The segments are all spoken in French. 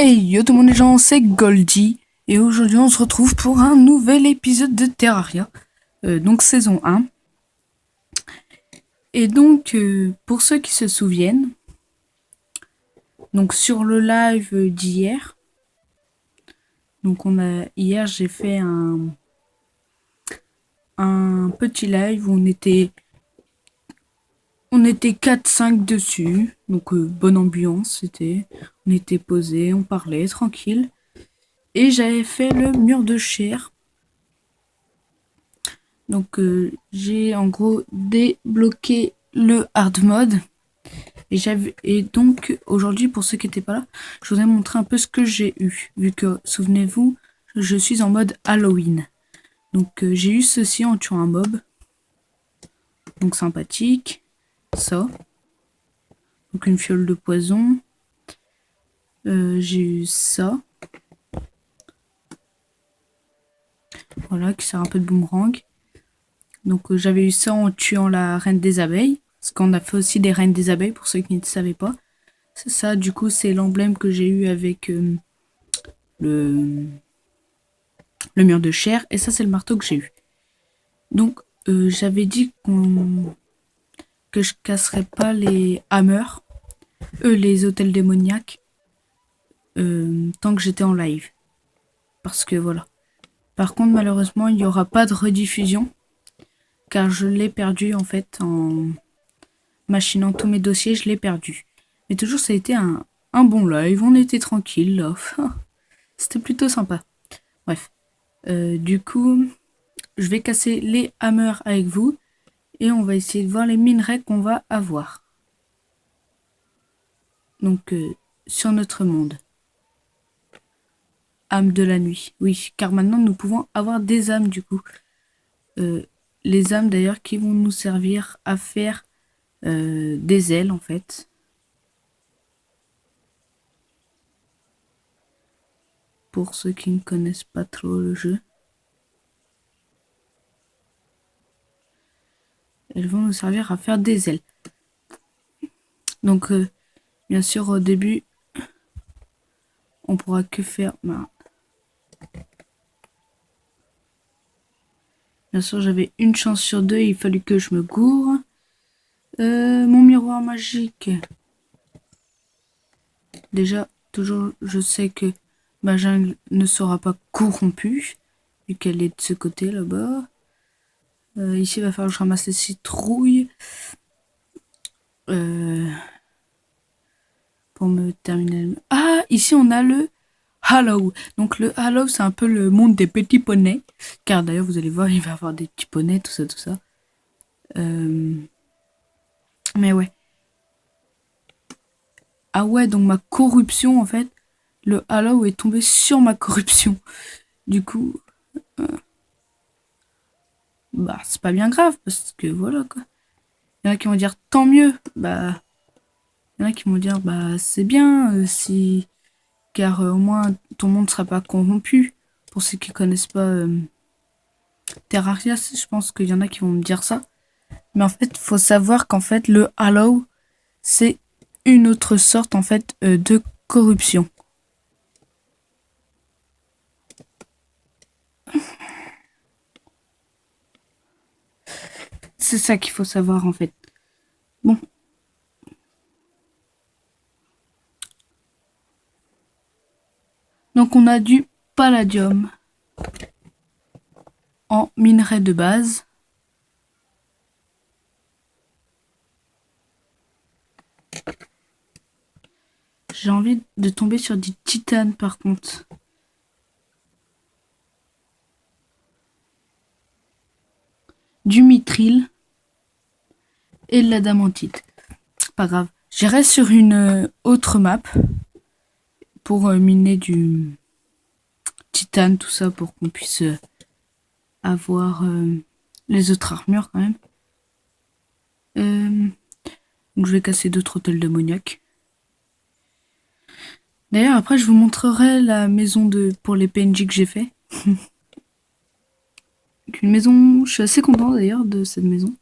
Hey yo tout le monde les gens, c'est Goldie et aujourd'hui on se retrouve pour un nouvel épisode de Terraria, donc saison 1. Et donc pour ceux qui se souviennent, donc sur le live d'hier, donc hier j'ai fait un petit live où on était 4-5 dessus, donc bonne ambiance, on était posé, on parlait tranquille. Et j'avais fait le mur de chair. Donc j'ai en gros débloqué le hard mode. Et donc aujourd'hui, pour ceux qui n'étaient pas là, je voudrais montrer un peu ce que j'ai eu. Vu que, souvenez-vous, je suis en mode Halloween. Donc j'ai eu ceci en tuant un mob. Donc sympathique. Ça. Donc une fiole de poison. J'ai eu ça. Voilà, qui sert un peu de boomerang. Donc j'avais eu ça en tuant la reine des abeilles. Parce qu'on a fait aussi des reines des abeilles, pour ceux qui ne savaient pas. C'est ça, du coup, c'est l'emblème que j'ai eu avec le mur de chair. Et ça, c'est le marteau que j'ai eu. Donc, j'avais dit que je casserais pas les hammers, les hôtels démoniaques, tant que j'étais en live. Parce que voilà. Par contre, malheureusement, il n'y aura pas de rediffusion. Car je l'ai perdu, en fait, en machinant tous mes dossiers, je l'ai perdu. Mais toujours, ça a été un bon live. On était tranquille, là. C'était plutôt sympa. Bref. Du coup, je vais casser les hammers avec vous. Et on va essayer de voir les minerais qu'on va avoir. Donc, sur notre monde. Âme de la nuit. Oui, car maintenant, nous pouvons avoir des âmes, du coup. Les âmes, d'ailleurs, qui vont nous servir à faire des ailes, en fait. Pour ceux qui ne connaissent pas trop le jeu. Elles vont nous servir à faire des ailes. Donc, bien sûr, au début, on pourra que faire... Bien sûr, j'avais une chance sur deux, il fallut que je me gourre. Mon miroir magique. Déjà, toujours, je sais que ma jungle ne sera pas corrompue, vu qu'elle est de ce côté, là-bas. Ici, il va falloir que je ramasse les citrouilles. Pour me terminer. Ah, ici, on a le Hallow. Donc, le Hallow, c'est un peu le monde des petits poneys. Car d'ailleurs, vous allez voir, il va y avoir des petits poneys, tout ça, tout ça. Mais ouais. Ah ouais, donc ma corruption, en fait, le Hallow est tombé sur ma corruption. Du coup, bah, c'est pas bien grave, parce que voilà, quoi. Il y en a qui vont dire, tant mieux. Bah, il y en a qui vont dire, bah, c'est bien, si... Car au moins, ton monde ne sera pas corrompu. Pour ceux qui connaissent pas Terraria, je pense qu'il y en a qui vont me dire ça. Mais en fait, faut savoir qu'en fait, le Hallow, c'est une autre sorte, en fait, de corruption. C'est ça qu'il faut savoir, en fait. Bon. Donc, on a du palladium en minerai de base. J'ai envie de tomber sur du titane, par contre. Du mithril et de l'adamantite. Pas grave. J'irai sur une autre map pour miner du titane, tout ça, pour qu'on puisse avoir les autres armures quand même. Donc je vais casser d'autres hôtels démoniaques. D'ailleurs, après, je vous montrerai la maison pour les PNJ que j'ai fait. Une maison, je suis assez content d'ailleurs de cette maison.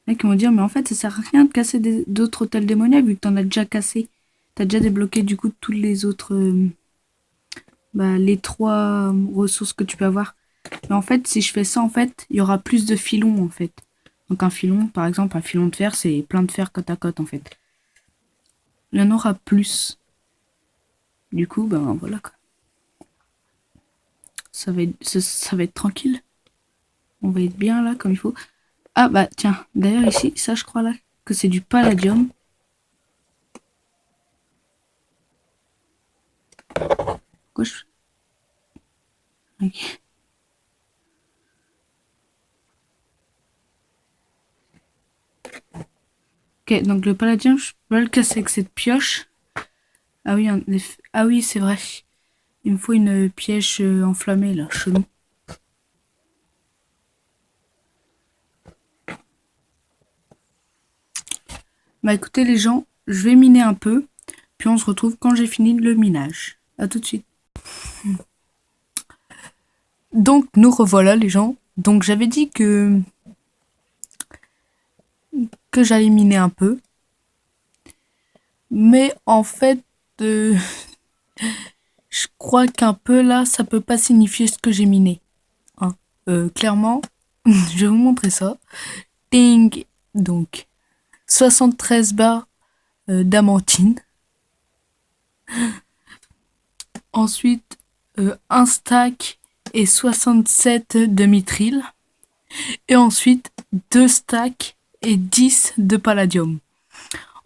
Il y en a qui vont dire, mais en fait, ça sert à rien de casser d'autres hôtels démoniaques vu que t'en as déjà cassé. T'as déjà débloqué du coup tous les autres... les 3 ressources que tu peux avoir. Mais en fait, si je fais ça, en fait, il y aura plus de filons, en fait. Donc un filon, par exemple, un filon de fer, c'est plein de fer côte à côte, en fait. Il y en aura plus. Du coup, ben voilà, quoi. Ça va être tranquille. On va être bien, là, comme il faut. Ah, bah, tiens. D'ailleurs, ici, ça, je crois, là, que c'est du palladium. Pourquoi je... Ok. Ok, donc le palladium, je peux le casser avec cette pioche. Ah oui, ah oui, c'est vrai. Il me faut une pièce enflammée, là, chelou. Bah écoutez les gens, je vais miner un peu, puis on se retrouve quand j'ai fini le minage. À tout de suite. Donc nous revoilà les gens. Donc j'avais dit que j'allais miner un peu. Mais en fait, euh, je crois qu'un peu là, ça peut pas signifier ce que j'ai miné. Hein. Clairement, je vais vous montrer ça. Ding. Donc 73 barres d'amantine. Ensuite, un stack et 67 de mithril. Et ensuite, 2 stacks et 10 de palladium.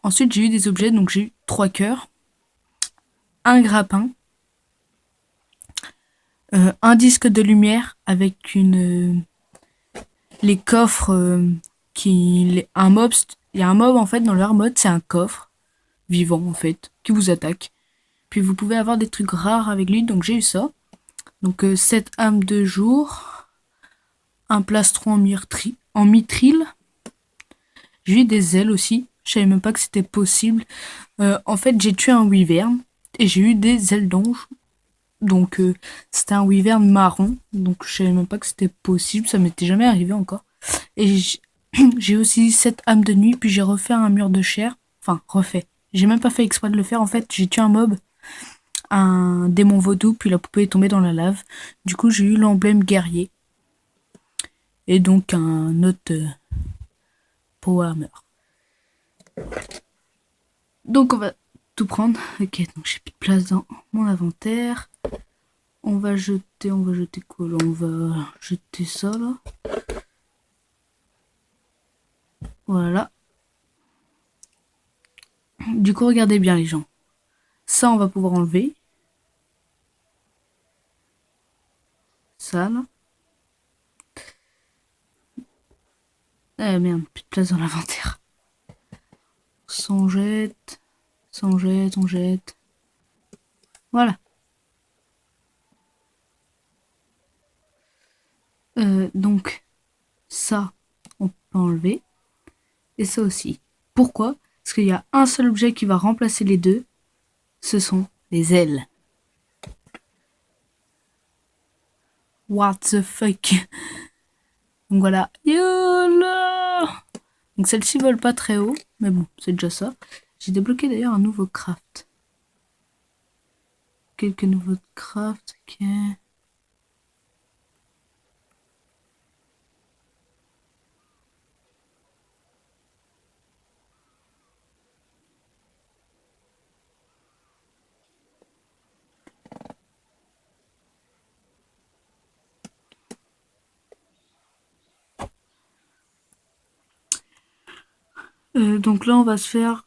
Ensuite, j'ai eu des objets, donc j'ai eu 3 cœurs, un grappin, un disque de lumière avec les coffres un mob. Il y a un mob en fait dans leur mode, c'est un coffre vivant en fait qui vous attaque. Puis vous pouvez avoir des trucs rares avec lui, donc j'ai eu ça. Donc 7 âmes de jour, un plastron en mithril. J'ai eu des ailes aussi. Je savais même pas que c'était possible. En fait, j'ai tué un wyvern et j'ai eu des ailes d'ange. Donc, c'était un wyvern marron. Donc, je savais même pas que c'était possible. Ça m'était jamais arrivé encore. Et j'ai aussi 7 âmes de nuit. Puis j'ai refait un mur de chair. Enfin, refait. J'ai même pas fait exprès de le faire. En fait, j'ai tué un mob, un démon vaudou. Puis la poupée est tombée dans la lave. Du coup, j'ai eu l'emblème guerrier. Et donc, un autre power armor. Donc on va tout prendre. Ok, donc j'ai plus de place dans mon inventaire. On va jeter quoi là? On va jeter ça là. Voilà. Du coup, regardez bien les gens. Ça, on va pouvoir enlever. Ça là. Eh merde, plus de place dans l'inventaire. On jette, on jette, on jette. Voilà. Donc, ça, on peut enlever. Et ça aussi. Pourquoi? Parce qu'il y a un seul objet qui va remplacer les deux. Ce sont les ailes. What the fuck? Donc voilà. YOLO! Donc celles-ci volent pas très haut. Mais bon, c'est déjà ça. J'ai débloqué d'ailleurs un nouveau craft. Quelques nouveaux crafts. Ok. Donc là, on va se faire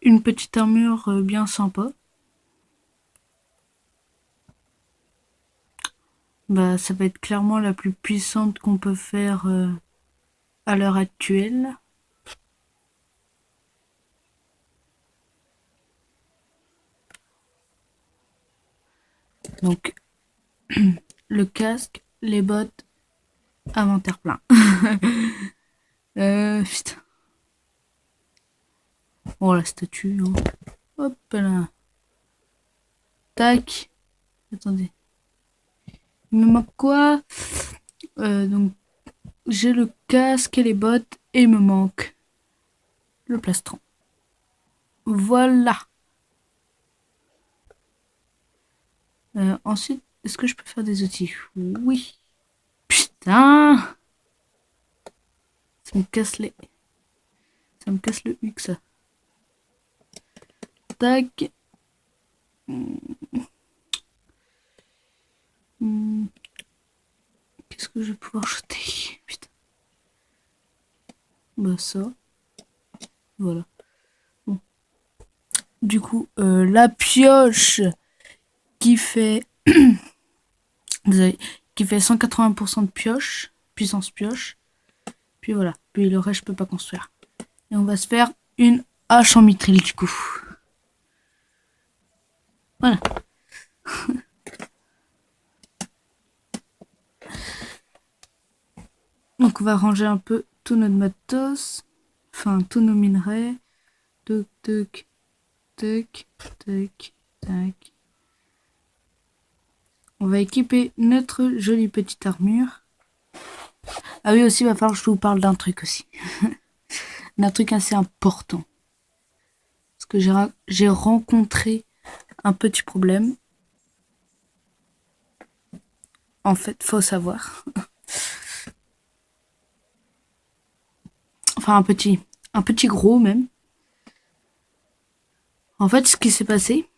une petite armure bien sympa. Bah, ça va être clairement la plus puissante qu'on peut faire à l'heure actuelle. Donc, le casque, les bottes, inventaire plein. Putain. Oh, la statue. Oh. Hop là. Tac. Attendez. Il me manque quoi? Donc, j'ai le casque et les bottes et il me manque le plastron. Voilà. Ensuite, est-ce que je peux faire des outils? Oui. Putain! Ça me casse les... Ça me casse le huc, ça. Tac. Qu'est-ce que je vais pouvoir jeter? Putain. Bah ça. Voilà. Bon. Du coup, la pioche qui fait... Vous avez... qui fait 180% de pioche. Puissance pioche. Puis voilà. Puis le reste, je peux pas construire. Et on va se faire une hache en mitril, du coup. Voilà. Donc on va ranger un peu tout notre matos. Enfin, tous nos minerais. Toc, toc, toc, toc, tac. On va équiper notre jolie petite armure. Ah oui, aussi, il va falloir que je vous parle d'un truc aussi. D'un truc assez important. Parce que j'ai rencontré un petit problème. En fait, faut savoir. Enfin, un petit gros même. En fait, ce qui s'est passé,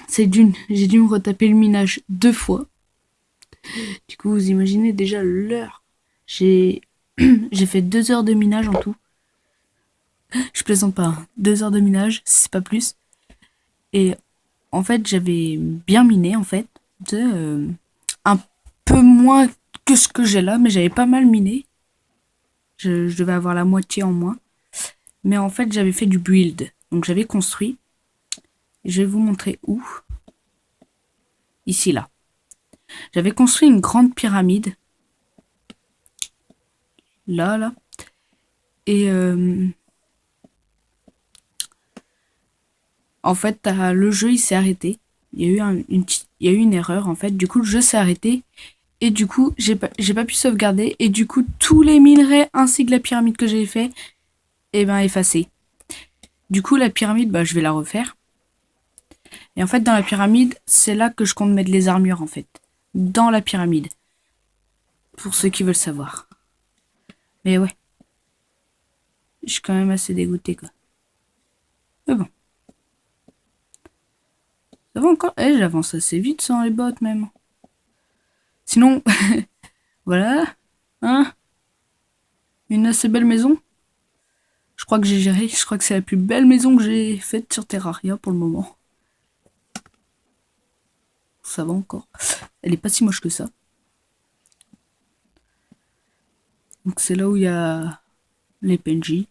c'est j'ai dû me retaper le minage 2 fois. Du coup, vous imaginez déjà l'heure. J'ai fait 2 heures de minage en tout. Je plaisante pas. 2 heures de minage, c'est pas plus. Et en fait, j'avais bien miné, en fait. Un peu moins que ce que j'ai là, mais j'avais pas mal miné. Je devais avoir la moitié en moins. Mais en fait, j'avais fait du build. Donc, j'avais construit. Je vais vous montrer où. Ici, là. J'avais construit une grande pyramide. Là, là. Et en fait, le jeu, il s'est arrêté. Il y a eu il y a eu une erreur, en fait. Du coup, le jeu s'est arrêté. Et du coup, j'ai pas pu sauvegarder. Et du coup, tous les minerais ainsi que la pyramide que j'ai fait, eh ben, effacés. Du coup, la pyramide, bah, je vais la refaire. Et en fait, dans la pyramide, c'est là que je compte mettre les armures, en fait. Dans la pyramide. Pour ceux qui veulent savoir. Mais ouais. Je suis quand même assez dégoûté, quoi. Mais bon. Ça va encore. Eh, j'avance assez vite sans les bottes, même. Sinon, voilà. Hein? Une assez belle maison. Je crois que j'ai géré. Je crois que c'est la plus belle maison que j'ai faite sur Terraria pour le moment. Ça va encore. Elle est pas si moche que ça. Donc c'est là où il y a les PNJ.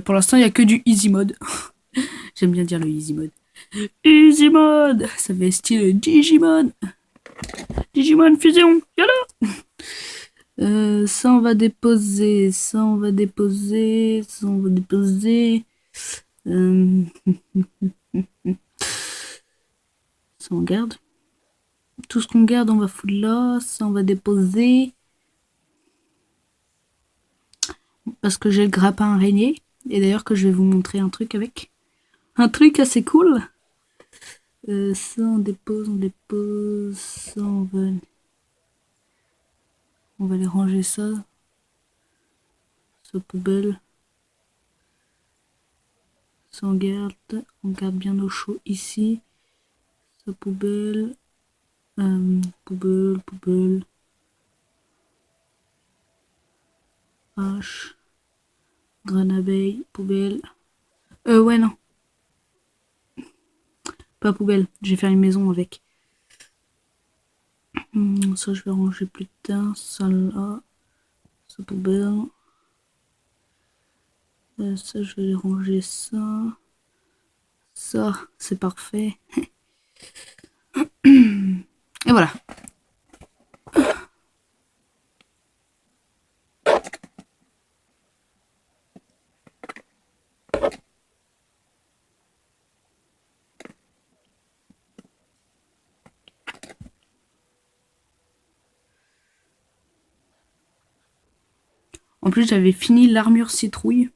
Pour l'instant, il n'y a que du easy mode. J'aime bien dire le easy mode. Easy mode! Ça fait style Digimon. Digimon fusion, yalla! Ça on va déposer, ça on va déposer, ça on va déposer. Ça on garde. Tout ce qu'on garde on va foutre là, ça on va déposer. Parce que j'ai le grappin araignée. Et d'ailleurs que je vais vous montrer un truc avec. Un truc assez cool. Ça on dépose, ça on va les ranger ça. Ça poubelle. Ça on garde bien au chaud ici. Ça poubelle. Poubelle. Hache. Grain d'abeille, poubelle. Ouais non. Pas poubelle, je vais faire une maison avec. Ça je vais ranger plus tard. Ça là. Ça poubelle. Ça je vais ranger ça. Ça, c'est parfait. Et voilà. En plus, j'avais fini l'armure citrouille.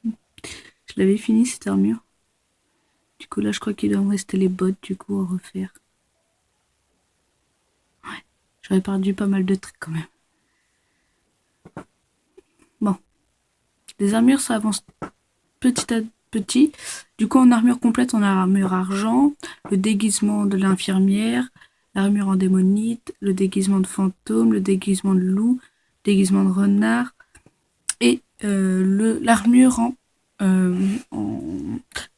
Je l'avais fini cette armure. Du coup, là, je crois qu'il doit me rester les bottes, du coup, à refaire. Ouais, j'aurais perdu pas mal de trucs quand même. Bon. Les armures, ça avance petit à petit. Du coup, en armure complète, on a l'armure argent, le déguisement de l'infirmière, l'armure en démonite, le déguisement de fantôme, le déguisement de loup, le déguisement de renard et l'armure en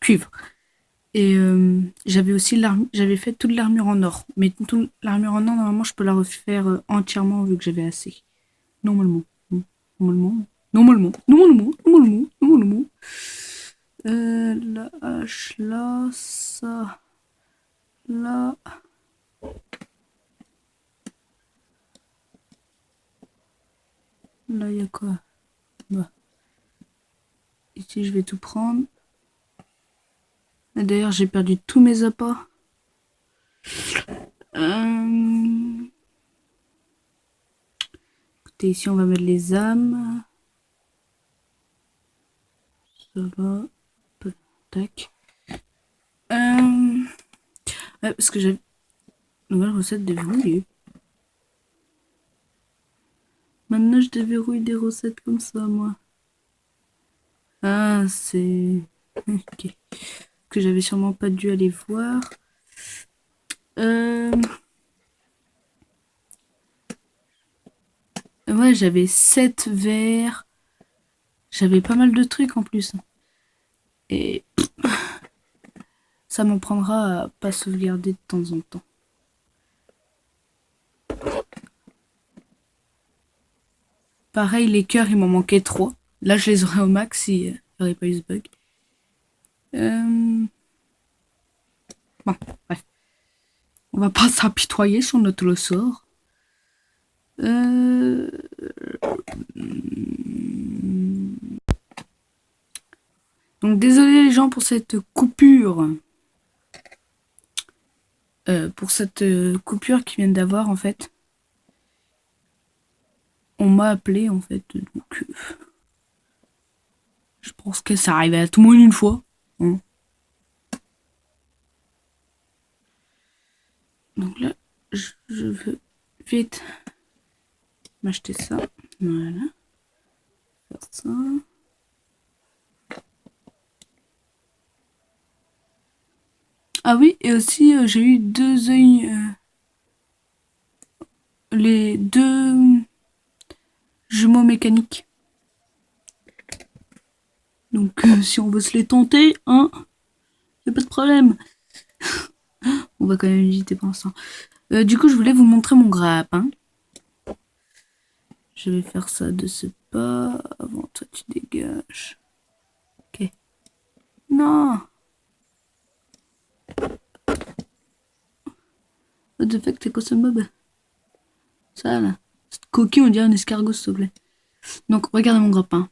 cuivre. Et j'avais aussi j'avais fait toute l'armure en or. Mais toute l'armure en or, normalement, je peux la refaire entièrement vu que j'avais assez. Normalement. Normalement. Normalement. Normalement. Normalement. Normalement. La hache là, ça. Là. Là, il y a quoi? Bah. Ici, je vais tout prendre. D'ailleurs, j'ai perdu tous mes appâts. Écoutez, ici, on va mettre les âmes. Ça va. Tac. Ouais, parce que j'ai nouvelle recette déverrouillée. Maintenant, je déverrouille des recettes comme ça, moi. Ah, c'est... Ok. Que j'avais sûrement pas dû aller voir. Ouais, j'avais 7 verres. J'avais pas mal de trucs en plus. Et ça m'en prendra à pas sauvegarder de temps en temps. Pareil, les cœurs, il m'en manquait 3. Là, je les aurais au max si il n'y aurait pas eu ce bug. Bon, bref. On va pas s'apitoyer sur notre sort. Donc, désolé les gens pour cette coupure. Pour cette coupure qu'ils viennent d'avoir, en fait. On m'a appelé, en fait. Donc, je pense que ça arrive à tout le monde une fois. Hein. Donc là, je veux vite m'acheter ça. Voilà. Faire ça. Ah oui, et aussi j'ai eu 2 œils. Les 2 jumeaux mécaniques. Donc si on veut se les tenter, hein, y'a pas de problème. On va quand même éviter pour l'instant. Du coup, je voulais vous montrer mon grappin. Je vais faire ça de ce pas. Avant, toi, tu dégages. Ok. Non. What the fuck, c'est quoi ce mob? Ça, là. Cette coquille, on dirait un escargot, s'il te plaît. Donc, regardez mon grappin.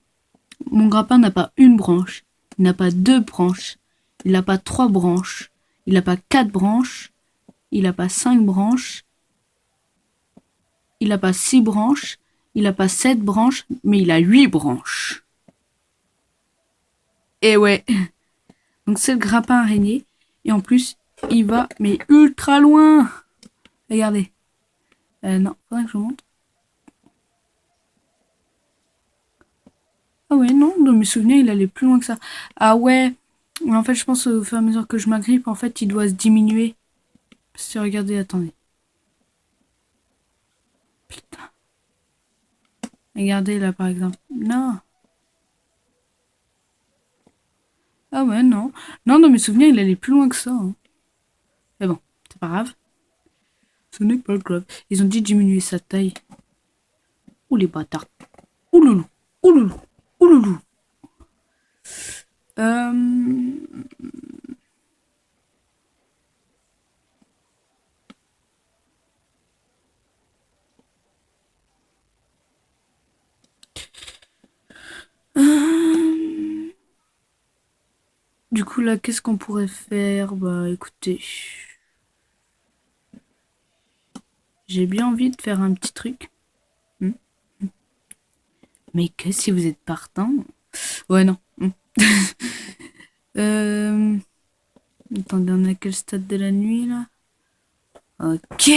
Mon grappin n'a pas une branche. Il n'a pas 2 branches. Il n'a pas 3 branches. Il n'a pas 4 branches. Il n'a pas 5 branches. Il n'a pas 6 branches. Il n'a pas 7 branches. Mais il a 8 branches. Et ouais. Donc c'est le grappin araignée. Et en plus, il va mais ultra loin. Regardez. Non, faudrait que je vous montre. Ah ouais, non, dans mes souvenirs, il allait plus loin que ça. Ah ouais. En fait, je pense au fur et à mesure que je m'agrippe, en fait, il doit se diminuer. Parce que regardez, attendez. Putain. Regardez là, par exemple. Non. Ah ouais, non. Non, dans mes souvenirs, il allait plus loin que ça. Hein. Mais bon, c'est pas grave. Ce n'est pas grave. Ils ont dit diminuer sa taille. Ouh les bâtards. Ouh loulou. Ouh loulou. Ouh loulou. Du coup, là, qu'est-ce qu'on pourrait faire? Bah, écoutez. J'ai bien envie de faire un petit truc. Mais que si vous êtes partant. Ouais, non. euh... Attendez, on est à quel stade de la nuit, là? Ok.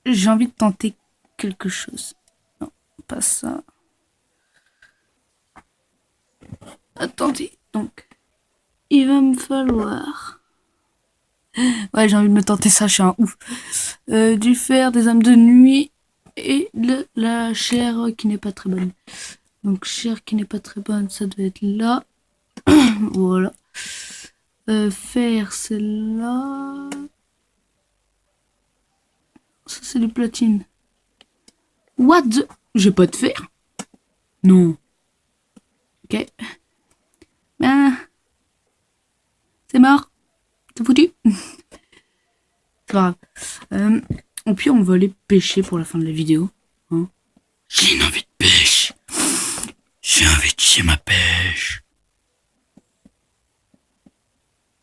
J'ai envie de tenter quelque chose. Non, pas ça. Attendez, donc, il va me falloir... Ouais, j'ai envie de me tenter ça, je suis un ouf. Du fer, des âmes de nuit et la chair qui n'est pas très bonne. Donc, chair qui n'est pas très bonne, ça doit être là. Voilà. Fer, c'est là. Ça, c'est du platine. What the... J'ai pas de fer. Non. Ok. Ben... C'est mort. C'est foutu. C'est pas grave. Et puis, on va aller pêcher pour la fin de la vidéo. Hein. J'ai une envie de pêche. J'ai envie de chier ma pêche.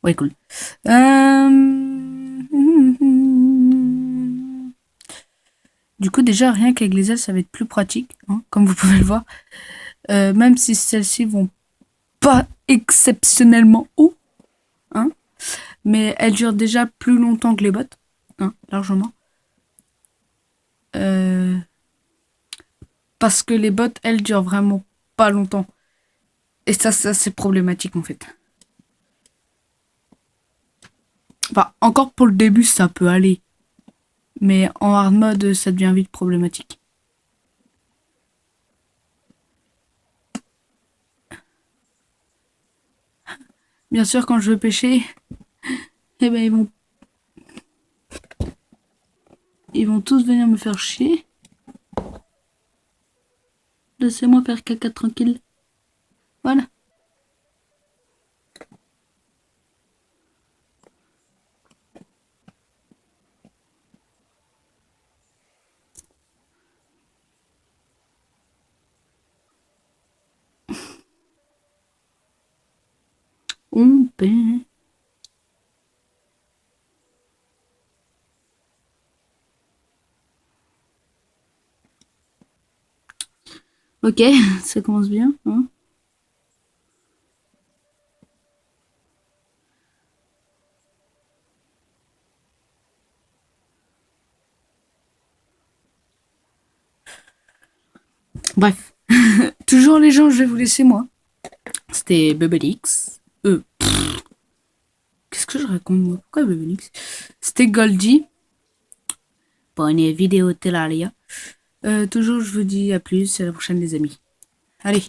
Ouais, cool. Du coup, déjà, rien qu'avec les ailes, ça va être plus pratique, hein, comme vous pouvez le voir. Même si celles-ci vont pas exceptionnellement haut, hein, mais elles durent déjà plus longtemps que les bottes, hein, largement. Parce que les bottes, elles durent vraiment pas longtemps. Et ça c'est problématique, en fait. Enfin, encore pour le début, ça peut aller. Mais en hard mode, ça devient vite problématique. Bien sûr, quand je veux pêcher, eh ben ils vont tous venir me faire chier. Laissez-moi faire caca tranquille. Voilà. On paie. Ok, ça commence bien. Hein. Bref. Toujours les gens, je vais vous laisser moi. C'était Bubblix. Qu'est-ce que je raconte moi? Pourquoi Bubblix? C'était Goldie. Bonne vidéo Telaria. Toujours je vous dis à plus, à la prochaine les amis. Allez,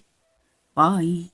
bye.